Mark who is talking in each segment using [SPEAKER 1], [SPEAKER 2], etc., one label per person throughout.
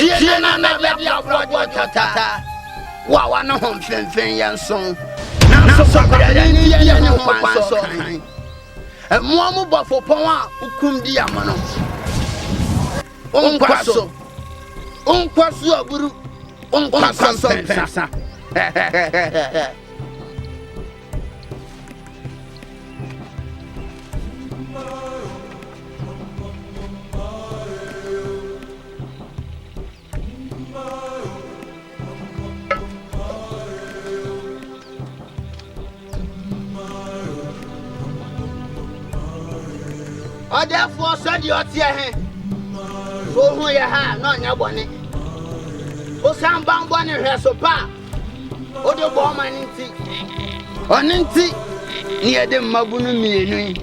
[SPEAKER 1] Etie na na be abroad tata. Wa wa no hom fenfen yenson. Na so kwabra ni ye ne ho kwanso kan. Mo mo bofo pon a ukum di amono. Onkwaso aburu onkwaso pensa. Therefore, said your tear. So, who you have, not your bonnet. O Sam Bambon has so pa. O the woman in tea. On in tea, near the Mabunu me.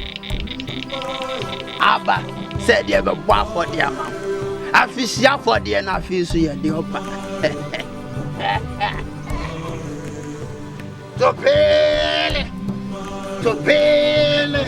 [SPEAKER 1] Abba said you have a bar for the amount. I fish ya for the and I feel so you're the opera. To pale. To pale.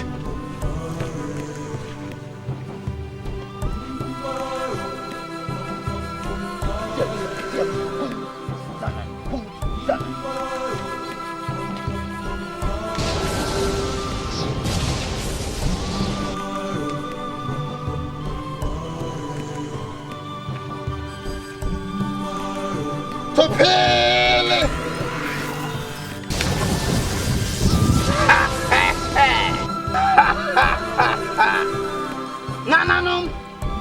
[SPEAKER 1] No.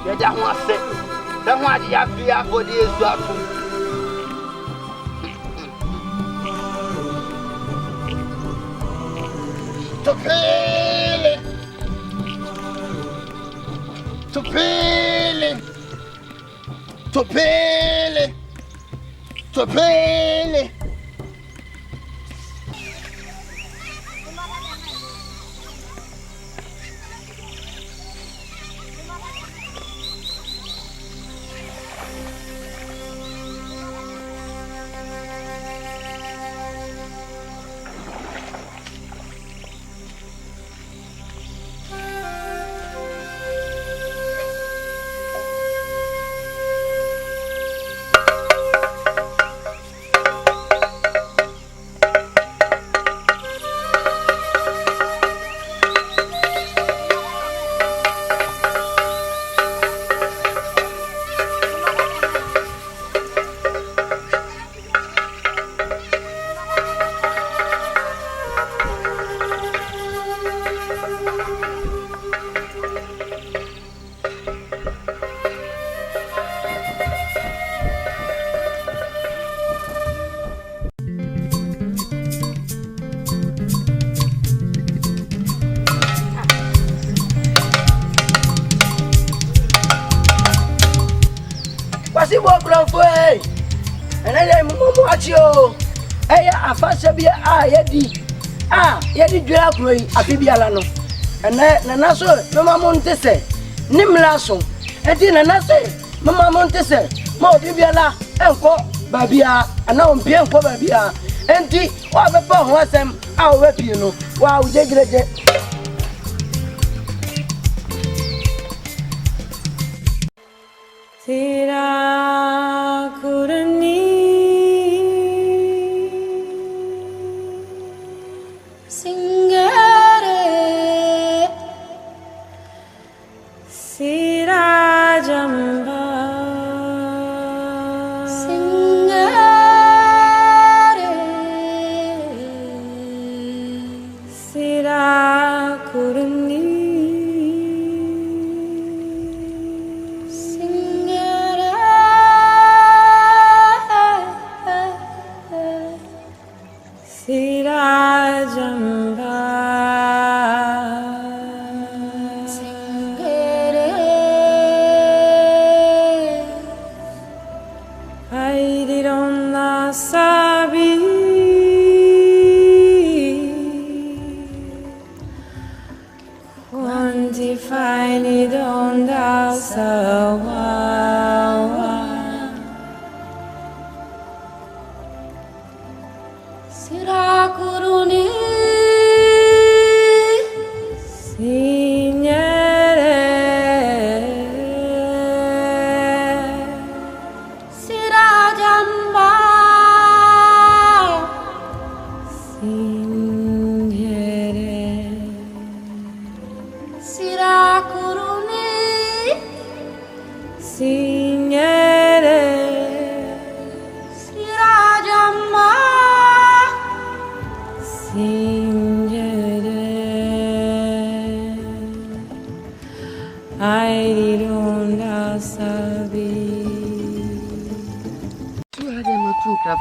[SPEAKER 1] You don't want to say. Don't want to have fear for this. To pale. To pale. To pale. To pale.
[SPEAKER 2] What's it walk around for? And I am watch you. Hey, I first be yedi dwela kro yi afibiala no. Na so mama monte se nimla so. Enti na se mama monte se ma obibiala enko babia ana ompie enko babia. Enti wa be pa ho asem a wo pie no. Wa ujegreje.
[SPEAKER 3] Tera kurni singare sirajamba singare sira kurni singare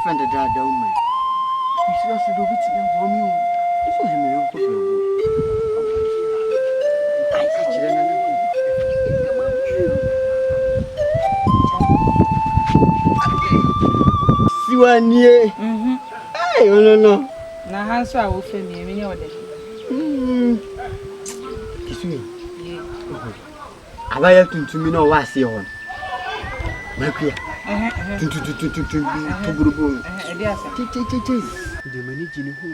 [SPEAKER 1] friend the dad don't me. You should do it for me. This was me. Siwanie. Hey, no.
[SPEAKER 4] Na hanso a wo fe mi emi ode.
[SPEAKER 1] Kisumi. Abaya tuntumi na wa ase ho. Makia. Tuntu burubu.
[SPEAKER 4] Edi asa.
[SPEAKER 1] Che. De mani jini ho.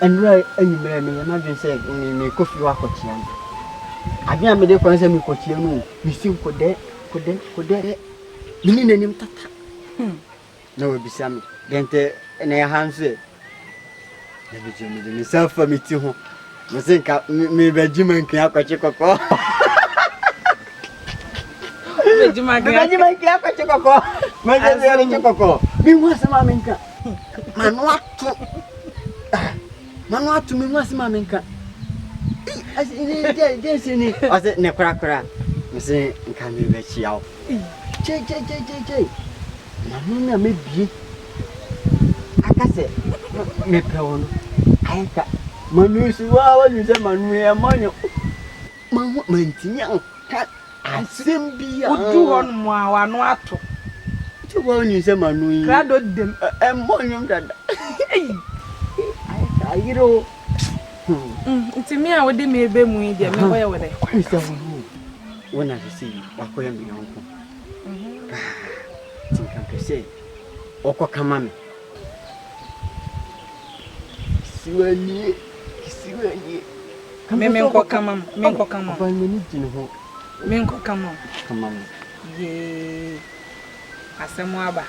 [SPEAKER 1] Enra anyimere me na dwen say me kofi wa kochia. Adwen me de kwan say me kochia no. Me sim kode. Mini nanim tata. Na we bisa me. Gente na ya hanse. Na bi jemi de me self me ti ho. Me say ka me be jima nkan akwache kokko.
[SPEAKER 4] Be jima
[SPEAKER 1] nkan akwache kokko. Me say ni kokko. Bi mu asema me nkan. Manu atu me mu asema me nkan. Ni ase ne kura. Me say nkan me be chiao. Che. Manu na me bi. Akase me pewono. Ayeka Manu si wa you say Manu e manyo. Manu mantinya ka asembia.
[SPEAKER 4] Odu hon mu a wa no ato.
[SPEAKER 1] Ti wa you say Manu yi.
[SPEAKER 4] Krado dem
[SPEAKER 1] e manyo dada. Ayiro.
[SPEAKER 4] Ntimi a wode me ebe mu yi de me boye wode.
[SPEAKER 1] Kwisa wo. Wona se wakoya me yonko. Tinka pese. Oko kama me. Siwanie.
[SPEAKER 4] Menko kama.
[SPEAKER 1] Ba ni jini ho.
[SPEAKER 4] Menko kama.
[SPEAKER 1] Ye.
[SPEAKER 4] Asemu aba.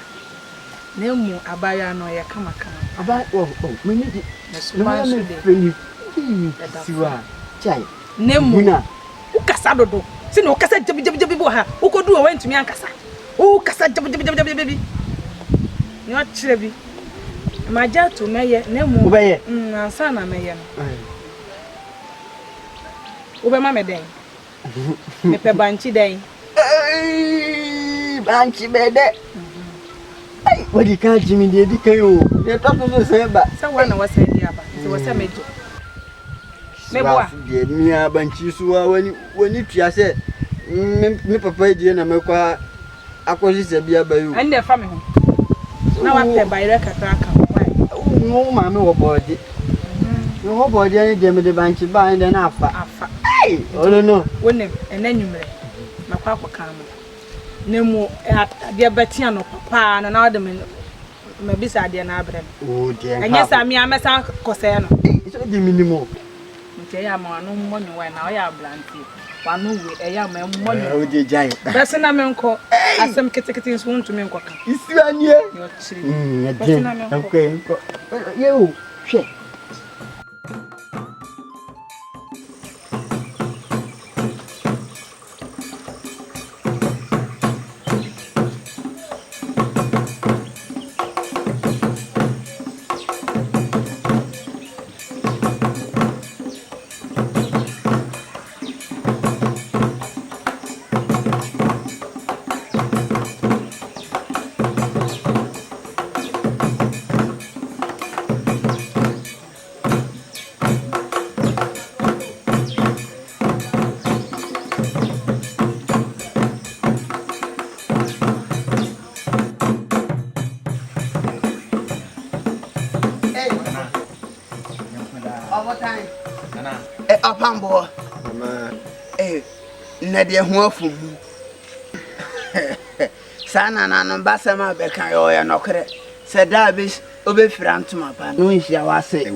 [SPEAKER 4] Nemu abaya no ye kama.
[SPEAKER 1] Aba meni di.
[SPEAKER 4] Na suma so de.
[SPEAKER 1] Siwa. Chai.
[SPEAKER 4] Nemu na. Ukasa dodo. Si no ukasa jabi bo ha. Ukodu o wantumi ankasa. Ukasa jabi. Nyo chire bi. Maja to meye nemu.
[SPEAKER 1] Ubeye.
[SPEAKER 4] Ansa na meye no. Ube ma me den. Me pe banchi den.
[SPEAKER 1] Banchi bede. Ai, wadi ka jimi de di kayo. De to so se ba.
[SPEAKER 4] Sa wana wasa di aba. Se wasa mejo. Me boa.
[SPEAKER 1] De mi abanchi suwa wani tua se me papa die na me kwa akosi se bia ba yo.
[SPEAKER 4] Ande fa me ho. Na wa pe bayre kakra ka.
[SPEAKER 1] No ma me wo body. No wo body ani de me de banchi ba ande na afa. Ai, olo no.
[SPEAKER 4] Wonem enanyumre. Na kwa akoka mo. Nemu ade betia no papa na na de me bisa ade na abrem.
[SPEAKER 1] O de.
[SPEAKER 4] Anya sa mi amesa kose no.
[SPEAKER 1] So de minimum.
[SPEAKER 4] Nti ya ma no mo ni wa na o ya blanti. Wa no we e ya ma mo ni.
[SPEAKER 1] O de jai.
[SPEAKER 4] Bese na me nko asem ketekete nso ntumi nko ka.
[SPEAKER 1] Isianie.
[SPEAKER 4] Yo chiri.
[SPEAKER 1] Ya de. Okay. Yo, she. Apambo. Mama. Na de ho afum. Sana na no basama be kan yo ya nokre. Se da be obefira ntoma pa. No nhia wa se.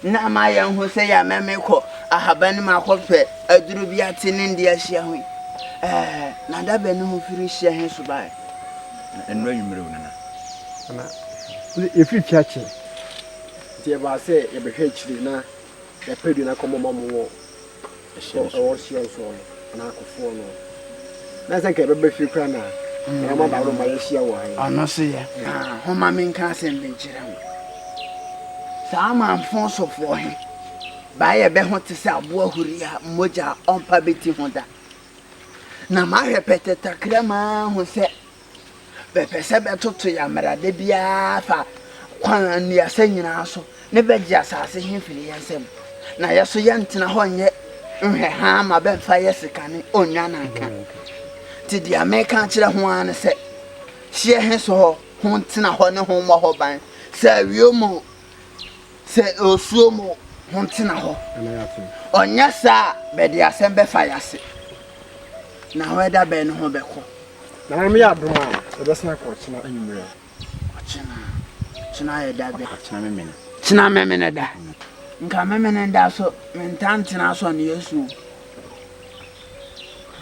[SPEAKER 1] Na ma ya ho se ya meme ko ahaban ma kofe aduru bi atene ndi ahia ho. Na da be no ho firi hia hen so ba.
[SPEAKER 5] Enno yumre wona.
[SPEAKER 6] Ana efi fiache. Tie ba se e be hwe chiri na e pedu na komo mamo wo. O si so na akofo no. Na se ke be fi kra na. E ma ba ro ma yehia wo han.
[SPEAKER 1] Ano se ye. Ho ma men ka se mbe jira mo. Sa ma mfon so fo he. Ba ye be ho te se abo ahuri a moja onpa beti ho da. Na ma repete takra ma ho se bɛpɛ bɛtoto ya mmerade biara fa kwan ni asa nyinaa so ne bɛgye asase hemfiri yɛn nsam na yɛso yɛntena hɔ nyɛ nhwɛ ha ma bɛmfa yɛ sikane onwa nanka ti di America kyerɛ ho an sɛ hye he so hɔ ho ntena hɔ ne ho mmɔ hɔ ban sɛ wiomo sɛ osuomo ho ntena hɔ ɔnyɛ saa bɛde asɛm bɛfa yɛase na wɛda bɛn ne ho bɛkɔ
[SPEAKER 6] na me ya dom a ɛbɛsena kɔ kyena anwummerɛ
[SPEAKER 1] kyena yɛ da bɛ
[SPEAKER 5] kyena memene
[SPEAKER 1] memene da nka memene da so mentantena so ne Yesu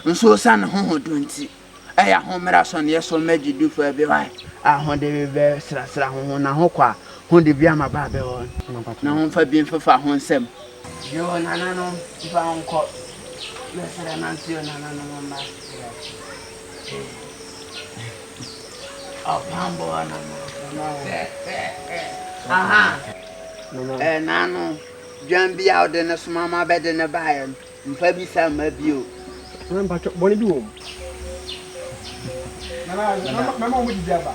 [SPEAKER 1] nso sa ne ho donti ɛyɛ homera so ne Yesu magidi fo abi wa ahode bɛ srasra ho na ho kwa ho de bia ma ba bɛ won na ho fa bi mfafa ho nsɛm yo nana no fa onko mesra nantio nana no mama pambo na aha nano Jambi out in a smama bed in a bayan, and Fabi Sam Mabio.
[SPEAKER 6] What do you do? Mamma would be ever.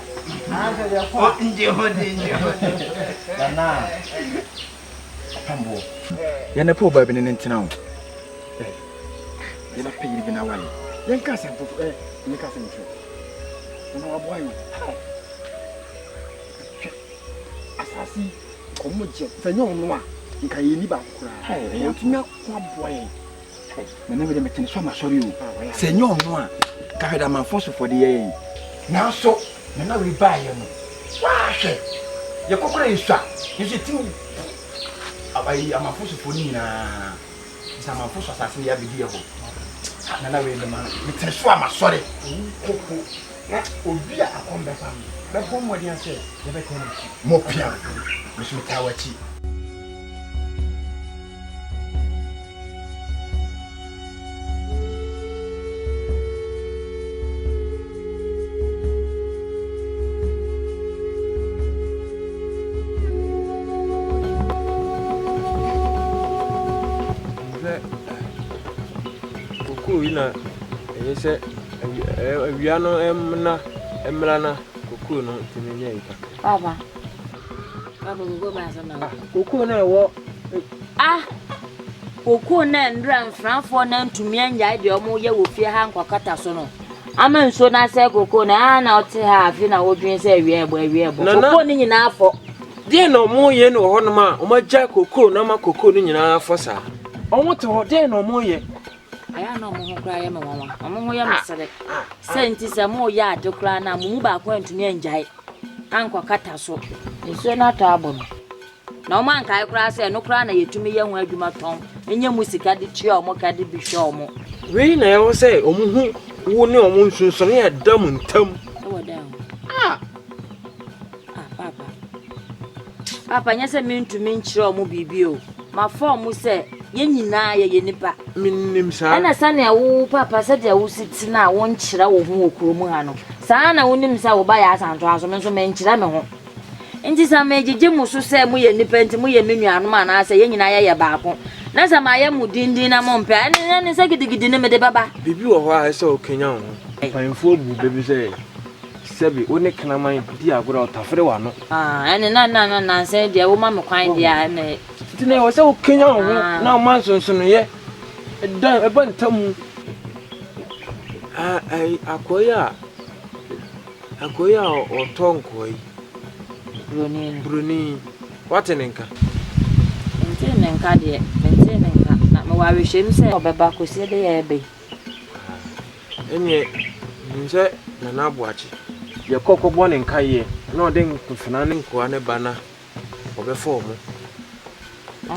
[SPEAKER 5] You're a poor baby in town. You're not paying even away. Young cousin, your cousin. No, boy. Assassin, come with you. For no one. Nka yeni ba kura e ntumi akwa boy me na me de metene so ma sori o se nyo no a ka hweda man foso for de ye na so me na we ba ye no wa hwe ye kokora yesua ye se tim abai ama foso for ni na sa man foso asase ya bedi ye ho na we de man metene so ma sori koko na obi a akombe fam be bom wodi ase ye be tene mo pia me so tawachi
[SPEAKER 7] na yese awia no emra na koku no timenye ika
[SPEAKER 8] baba go ba sana
[SPEAKER 7] koku na wo
[SPEAKER 8] koku na ndra mfranfo na ntumi anya de omo ye wo fie ha nkokata so no ama nso na se koku na na ote ha afi na wodwen se awia ebo koku ni nyina afọ
[SPEAKER 7] de no mo ye no ho no ma o ma ja koku na ma koku ni nyina afọ sa omo te ho de no mo ye
[SPEAKER 8] aya no mo ho kra ye me mama mo ye mesere senti se mo ya ade kra na mo mu ba ko antumi anjai anko kata so nso na to abono na o man kai kra se no kra na yetumi ye ho adwuma ton enye musika de chi o mo ka de bi hwe o mo
[SPEAKER 7] we na ye wo se o mu hu wo ne o mo nsunso ne ya dam ntam
[SPEAKER 8] wo da papa nya se me ntumi nchire o mo bibi o ma fo mo se ye nyina ye nipa
[SPEAKER 7] minnim sa
[SPEAKER 8] ana sane wo papa se de wo siti na wo nchira wo ho okromu ha no sa na wonim sa wo ba ya asanto aso me so me nchira me ho nti sa me jeje mu so se mu ye nipa nti mu ye menuanu ma na se ye nyina ye baako na sa ma ye mu dindin na mo mpe ne se gidigidi ne me de baba
[SPEAKER 7] bibi wo ho a se o kenya ho panfo bu bebi se sebi one kanaman di agora otafre wa no
[SPEAKER 8] ene na se de wo ma me kwan dia me
[SPEAKER 7] tine wo se o kenya ho na o man sonson ye dan e ban tam akoya o tonkoi bruni watenenka
[SPEAKER 8] entenenka de na me wa hwehwem se obeba kosi de ye be
[SPEAKER 7] enye nse na abuachi ye kokogbo ne nka ye na odin kufuna ne nkoa ne bana obefo mo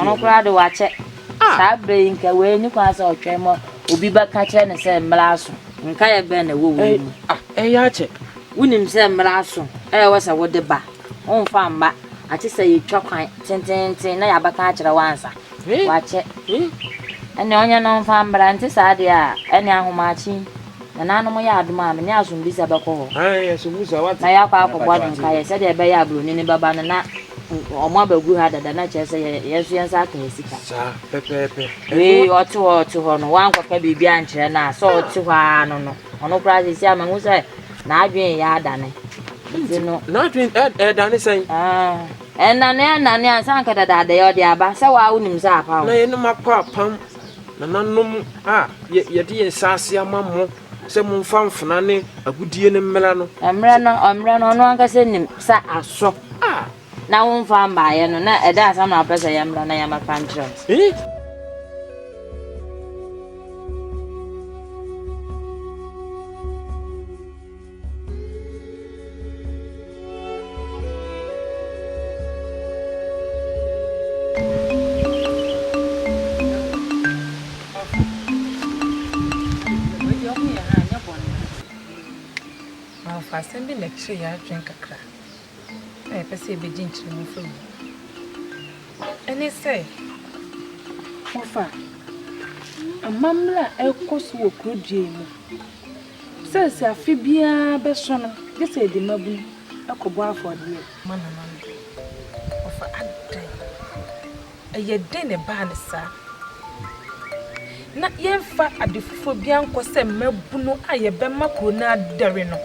[SPEAKER 8] ono kra de wache sa bre nka we ni kwa sa otwemo obi ba ka kire ne se mlaso nka ye be na wo
[SPEAKER 7] ya che
[SPEAKER 8] wunim se mlaso wasa wo de ba on fa mba ati se ye twa kwan tenten na ya ba ka kire wansa wache ene onya no fa mbra nti sa de a ene ahomachi na nanu mo ya aduma me ne asumbi se be ko ho
[SPEAKER 7] asumbusa wat
[SPEAKER 8] na ya kwa akogbo nka ye se de be ya bro ni baba na omo abagu ha dada na che se yesu yensa aka esika
[SPEAKER 7] sa pepepe
[SPEAKER 8] otu ho no wan kwa bibia nkyere na so otu ho ano no ono kra si ama mu se na adwen ya adane no
[SPEAKER 7] na adwen dane sen
[SPEAKER 8] nane ansan ka dada ya odi aba se wa unim se apa
[SPEAKER 7] na ye no makwa pam na nanom ye de ensase amammo se mumfa mfana ne agudie ne mmela no
[SPEAKER 8] emre no no anka se nim sa aso na wumfa mbaye no na eda asam na pesa ya mmela na ya mapantre
[SPEAKER 4] Fasten be lecture ya drink kakra. I pese be jinchiri mu fo. Ene say ofa amamla ekoso wo krodie mu. Se afi bia be so no, je se de mabu ekobo afode mana ofa adai. Eye den ne ba ne sa. Na yemfa adefufo bia nko se mabu no aye be makro na dare no.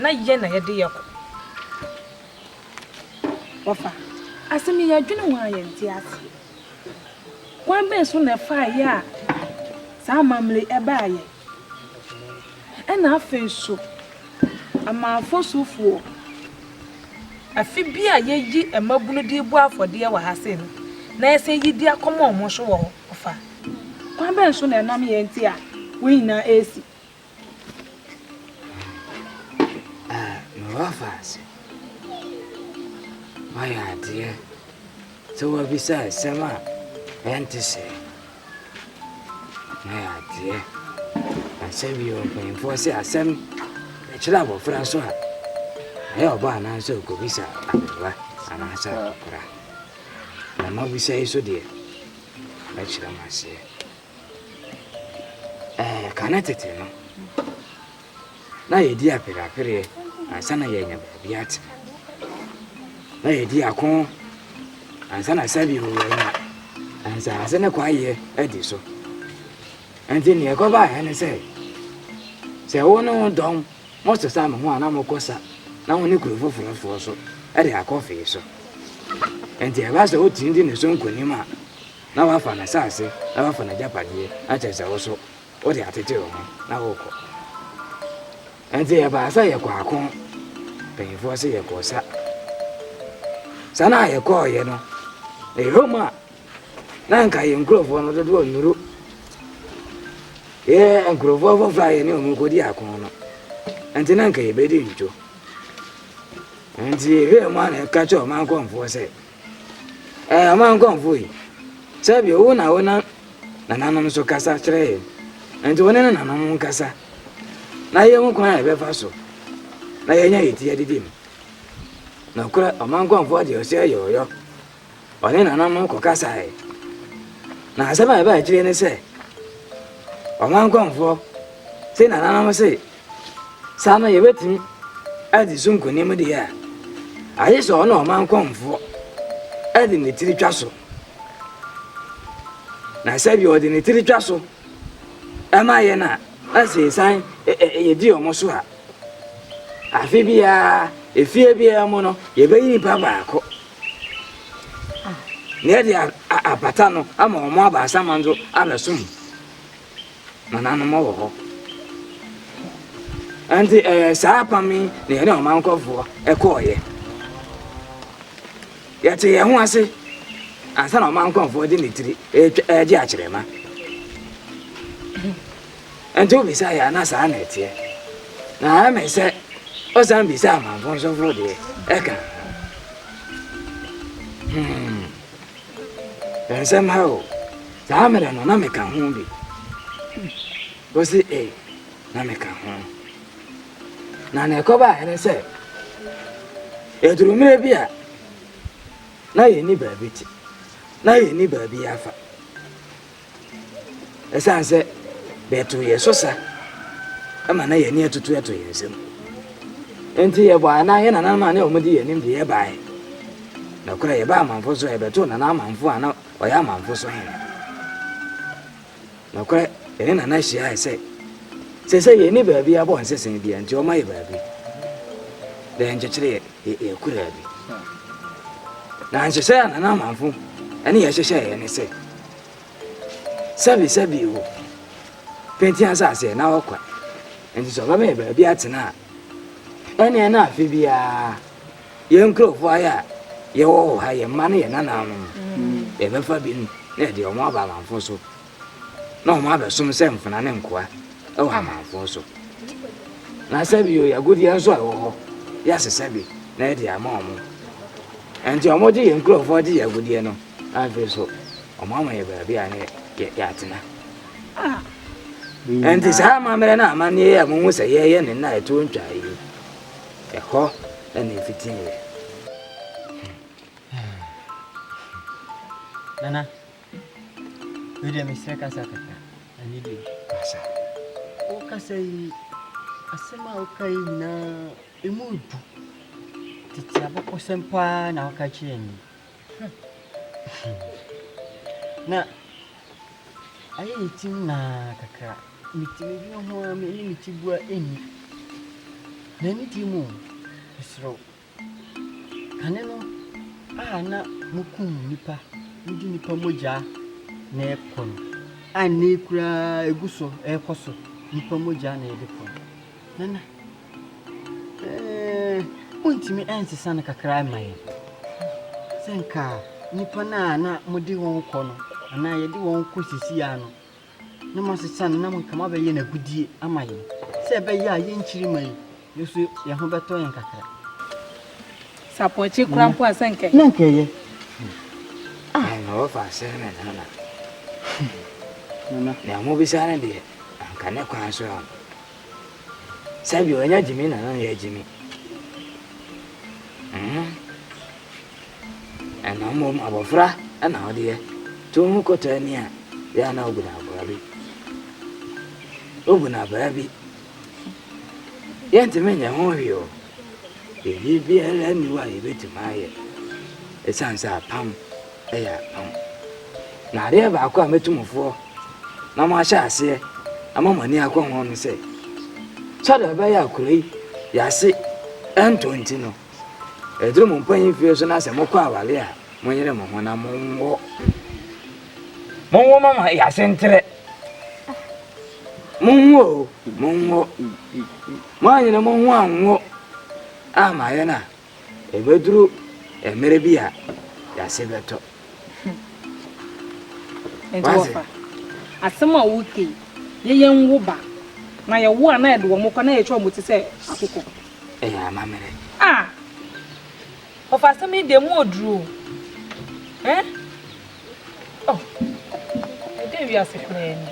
[SPEAKER 4] Na ye na ye de yako ofa asemi ya dwene wa ye nti ase kwan be so na fa ya sa mamle eba ye na afen so amafo sofuo afi bia ye yi emabunu de bu afode wa hase no na ese yi di akomo omo so wo ofa kwan be so na nam ye nti a we nyina esi
[SPEAKER 2] Wafas. My idea. So what besides Sama and to say. My idea. I said you are paying for some trouble for us. I have one answer could be said. And I said, and not be say so dear. Let's say. Can I tell you? Now, you dear Pira. Asana yenya biat na yedi akon asana sabi wo yenya ansa asana kwaye edi so enti ne ko ba he ne se wo no dom mo so sa me ho ana mo kosa na wo ne kuro foforo so edi akofe so enti e ba se o tindi ne so nkoni ma na wa fa na sase na wa fa na japade a chese wo so o de atete wo na wo ko enti e ba sa ye kwa akon penfo se ye kosa sana ye ko ye no e homa na nka ye nkrofo no do do nuru ye nkrofo fo fa ye ni omu ko di akon no enti na nka ye be di njo enti he ma na ka cho ma konfo se ma konfo yi se bi wo na nanom so kasa kire enti wona nanom kasa na ye mu kwa e be fa so na yenya yiti yadidim na kura amankonfo de ose yoyo one na nam ko kasa na asaba e ba kire ne se amankonfo se na nam se sama ye betim adi sunkoni mu de ya aye so no amankonfo adi ne tiri twaso na sabi odi ne tiri twaso ama ye na ase san ye di omo so a afi bia efie bia mo no ye be yi baba ko ne dia apata no ama omo aba asamanzo abasum manano mo wo anti sa pami ne ne o mankofo e ko ye ya te ye ho ase ansa na o mankofo de ne tiri e ji akirema anti obi sa ya na sa na etie na me se o san bi sa man fon so fo de e kan somehow sa me no na me kan ho bi go si na me kan ho na na ko ba ene se e duru mire bia na ye ni ba bi ti na ye ni ba bi afa e san se betu ye so sa ama na ye ni atutu eto ye nsem enti ye ba na ye na na ma na o mudi ye nim de ye ba na kura ye ba manfo so e betu na na manfo ana o ya manfo so he na kura ye na na hia se say ye ni baby abon sesen bi anti o my baby then chechire e kura bi na nche say na manfo ene ye hyehyɛ ye ne say sabi o penti asase na okwa enti so ba me baby atena ene na afi bia ye nkrofo aya ye wo ha ye ma ne ye nana no e be fa bi na de o mo aba manfo so na o mo aba sum se mfuna ne nkoa e wa manfo so na sabi o ya godi enso a wo ho ya sabi na e de ama o mo enti o mo je ye nkrofo je ya godi no afi so o mo ama ye baby ane ya atena enti sa ma mere na ama ne ya mo se ye ne na eto ntwa yi e ho na fitin ye
[SPEAKER 9] Nana, udah misra kasa kata, ani di
[SPEAKER 2] kasa.
[SPEAKER 9] O kasa yi, asema o kai na emudu. Titi abako sempa na wakachi ni. Na, aye itim na kakra, mitimi bi ho me ni mitibua eni. Na ni timu, isro. Kaneno, na mukum nipa. Ndi nipa moja na ekon ani kura eguso ekoso nipa moja na edekon nana untimi ensesa na kakra mai senka nipa na modi won kono ana yedi won kosisi ya no na masesa na kama be ye na gudie amaye se be ya ye nchiri mai yeso ye ho beto yen kakra
[SPEAKER 4] sapochi krampo asenke
[SPEAKER 9] nanke ye
[SPEAKER 2] no fa se me nana na mo bi sare de anka ne kwa so am sabi onya jimi na ya jimi ana mo abofra ana ode to mu kota ni a ya na oguna barabi yente menya ho hio e bi ala ni wa e betimaye e sansa pam eya pam na re ba akwa metumfo na ma sha ase amamani akwa ho no se sada ba ya akuri ya se n20 no edru mo mpanyi fie so na se mo kwa awale a mo nyere mo ho na mo mama ya se ntre mo nyere mo ho anwo ama ye na ebedru emere bia ya se beto
[SPEAKER 4] entofa asema wuke ye nwo ba na ye wo na edo mo kwa na ye chwo mo ti se akoko
[SPEAKER 2] amamere
[SPEAKER 4] ofa asema de mu oduro oh ede wi asefre ni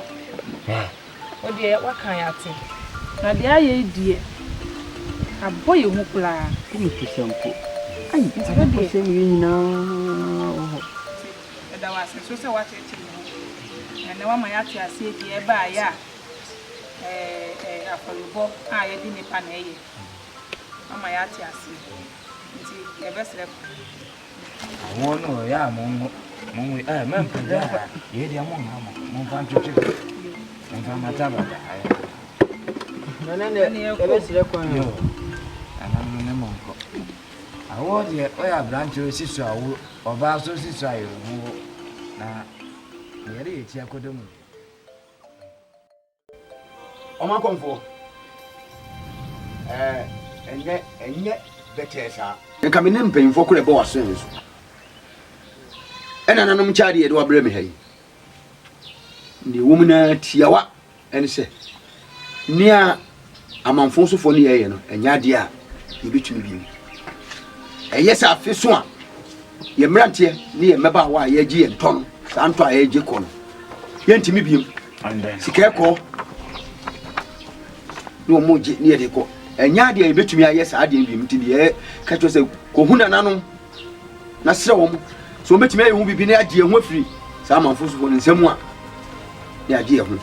[SPEAKER 4] odi wa kan ya ti na de aye die aboye hu kula
[SPEAKER 9] ni kisampo ai ntaba se mi nyina
[SPEAKER 4] da wa se so se wa cheche na wa ma ya ti ase di e ba ya afọlọbọ a ye di nipa na eye mama ya ti ase nti e be sere
[SPEAKER 2] awon no ya mo me mpenda ye di amon na mo fan chuchu mo fan mata ba
[SPEAKER 9] nana ne e be sere kwan yo
[SPEAKER 2] ana ne mo ko awo di o ya branch o siso awo oba so siso ayo na yere ye ti akodomu
[SPEAKER 6] Odomankoma enye betesa nka me ne mpanyimfo kure bo waso nso ena nanom chaade ye de wabrɛ me hayi ne wom na tiawa ene se nia amanfo sofo ne ye no enya de a ye betumi bi eye sa afiso a ye mrantie ne ye meba wa ye gi ye nton sa nto a ye gi ko no ye ntimi biem sika ko no moje ne ye de ko enya de ye betumi aye sa de biem ti ye ka to se ko huna nanom na sere wo so betumi aye hu bibi ne agye ho afiri sa amanfo sofo ne nsam a ne agye ho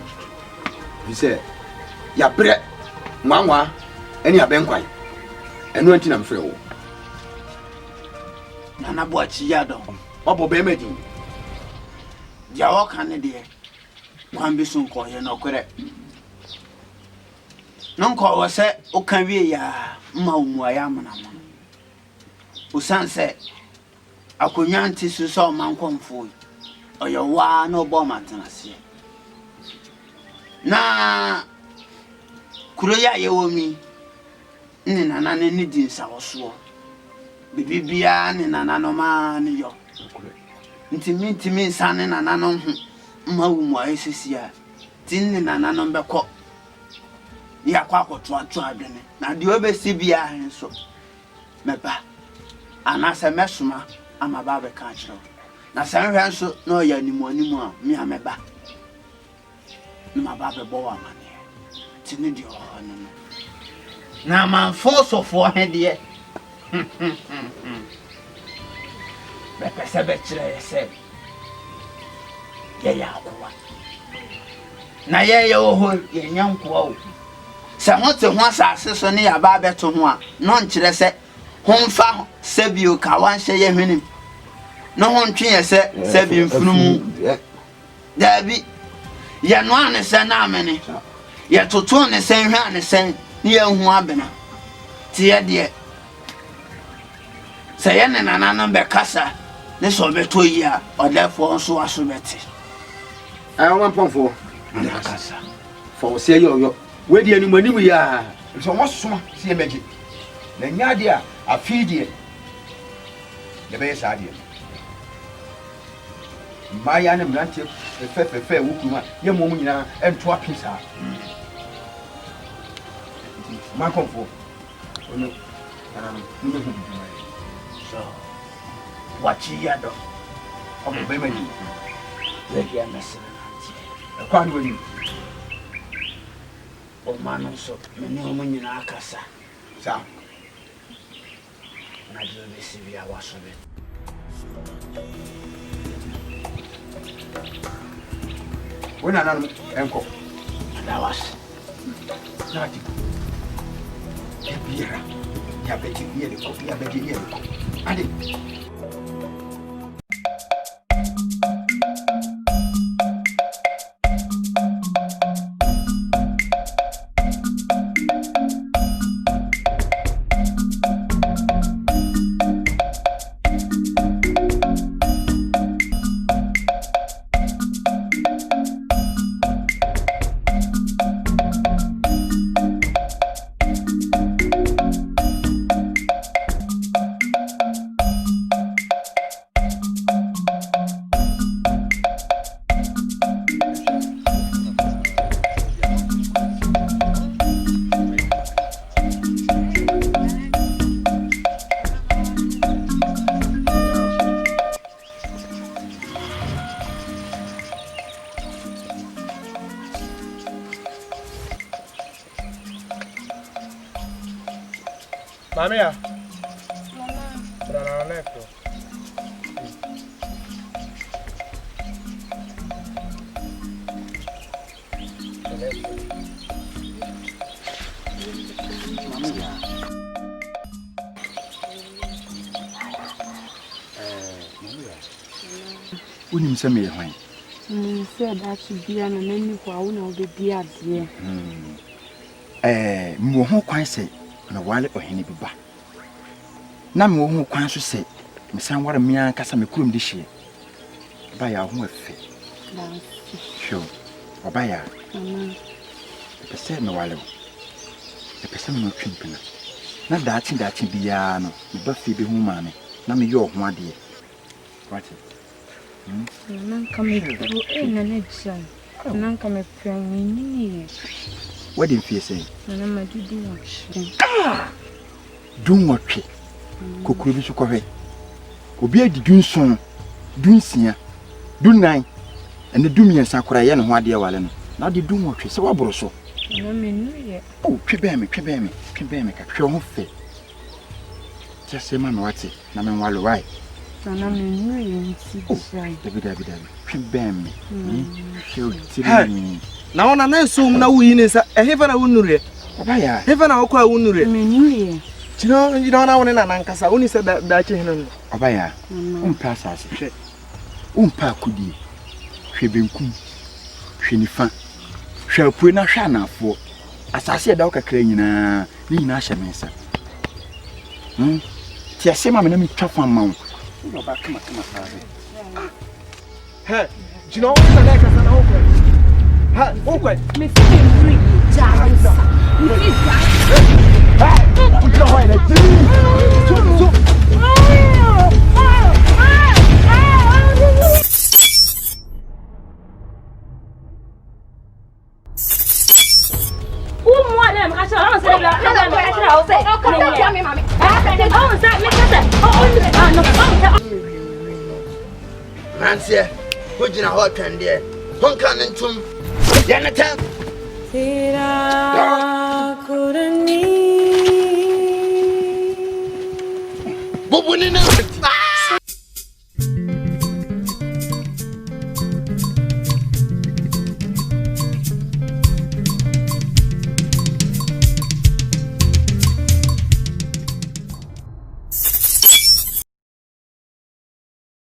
[SPEAKER 6] bi se ya bre nwanwa eni abenkwai enu anti na mfrɛ wo
[SPEAKER 1] Nana boachi yado obo be medin dia o kan de wan bi sun ko ye no kwere no nko wo se o kan wie ya ma umuaya amanamo o san se akonya nti so mankomfo oyo wa no bo matenase na kuro ya yewo mi ni nana ne di nsawoso bibibia ni nana no ma ni yo ntimi nsane nana no ho ma umuaya sisia tin ni nana no beko ya kwa kotoato adwene na de obesi bia henso meba anase mesoma ama ba be ka kiro na sanhwe nso na oya animu a me ameba na ba be bo wa mane tini de o no na man fosofo he de be pese be kire yese ye yakowa na ye ho ye nyankowa o se hote ho asase so ne ya ba beto ho a no nkire se homfa sebio ka wan hye ye hwenim no ho ntwe se sebi mfunumu dabi ye no ane se na amene ye toto ne se hwe ane se ne ye hu abena ti ye de se ye ne nana no be kasa ne so beto yi a odefo so aso beti
[SPEAKER 5] ayo man pomfo
[SPEAKER 1] ne kasa
[SPEAKER 5] fo se yo we di animu ya so mo soma se meje na nya de a afidie de be sa de maya ne mrante fefe wukuma ye mo nyina ento apisa man komfo ono ana no me hudu
[SPEAKER 1] so wachi ya do
[SPEAKER 5] o be mani
[SPEAKER 1] le ya mesere nanti
[SPEAKER 5] kwa ni wani
[SPEAKER 1] o manu so me ne o nyina akasa
[SPEAKER 5] sa
[SPEAKER 1] na je be si bia wasobe
[SPEAKER 5] wona nanu enko
[SPEAKER 1] da was
[SPEAKER 5] nati e biera ya beti ye ko ya beti ye ko ade
[SPEAKER 7] Mamia. Brana neto.
[SPEAKER 5] unim se me hwan
[SPEAKER 10] say that should be an enemy for one of the beard here.
[SPEAKER 5] Mo ho kwan se na wale ohene bi ba na me ho kwan so se me san ware me an kasa me kurom de hye ba ya ho afi sure oba ya pese me wale pese me no twimpena na daachi biya no me ba fi bi hu ma me na me yo ho ade what
[SPEAKER 10] Nan kame pro na ne chan. Nan kame pranini.
[SPEAKER 5] What did you say?
[SPEAKER 10] Nan ma du wa.
[SPEAKER 5] Do what we. Kokuru bi so kohwe. Obi adi dunson, dunsia, dunan. Ene dumiensa kora ye ne ho ade wale no. Na de dun what we se waboro so.
[SPEAKER 10] Na me nu ye.
[SPEAKER 5] Oh, twebe me ka hwe ho fe. Just ma me wate na me wale wai.
[SPEAKER 10] Na me nu ye nti sai.
[SPEAKER 5] David. Twebe me. Hwe tiri.
[SPEAKER 7] Na ona na esum na wuyi ni sa eheva na wunure.
[SPEAKER 5] Oba ya.
[SPEAKER 7] Eheva na okwa wunure.
[SPEAKER 10] Me nu ye.
[SPEAKER 7] Chino yina na wona na nkasa woni se da che hene no.
[SPEAKER 5] Oba ya. Umpa asase hwe. Umpa akudi. Hwe benkum. Hwe nifa. Hwe apue na hwe anafo. asase da kakra nyina ni nyina hye me nsa ti asema me na me twa fa ma wo no ba kama sabe
[SPEAKER 6] Hey, you know what I can say? Hey, okay.
[SPEAKER 10] Me feel free. Jarisa. Me feel
[SPEAKER 6] Hey, put your hand up.
[SPEAKER 1] Nancy, who did not hot and dear? Honkan and Tum. Yanatan. But when